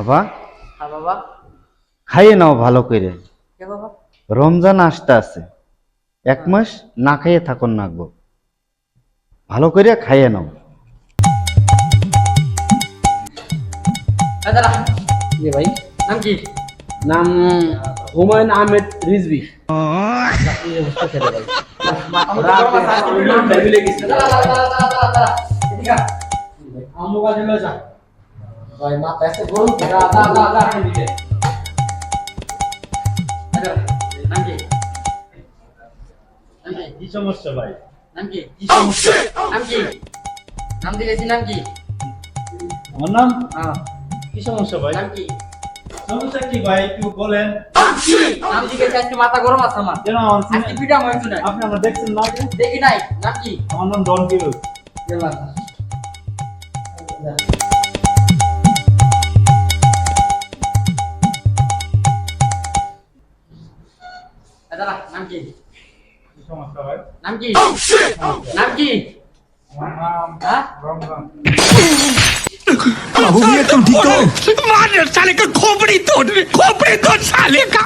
বাবা হ্যাঁ বাবা। খাইয়ে নাও ভালো করে, কে বাবা? রমজান আসতে আছে, 1 মাস না খাইয়ে থাকুন নাকবো, ভালো করে খাইয়ে নাও। দাদা জি ভাই, নাম কি? নাম হুমায়ুন আহমেদ রিজভি। ভাই মাথা এসে গরম দিকে। নাম কি? কি সমস্যা ভাই? নাম কি? কি সমস্যা? নাম কি? নাম দিয়েছি নাম কি? আমার নাম? হ্যাঁ। কি সমস্যা ভাই? নাম কি? সমস্যা কি ভাই একটু বলেন। নাম জিজ্ঞেস আজকে মাথা গরম আছে আমার। কেন আমার আজকে পিঠা হয়েছে না। আপনি আমরা দেখছেন না আগে? দেখি নাই। নাম কি? আমার নাম ডন কিরোজ। দাদা নাম কি? কি সমস্যা ভাই? নাম কি? নাম কি? আমার নাম হ্যাঁ? রমজান। बाबू ये तुम ठीक हो? मार साले का खोपड़ी तोड़ साले का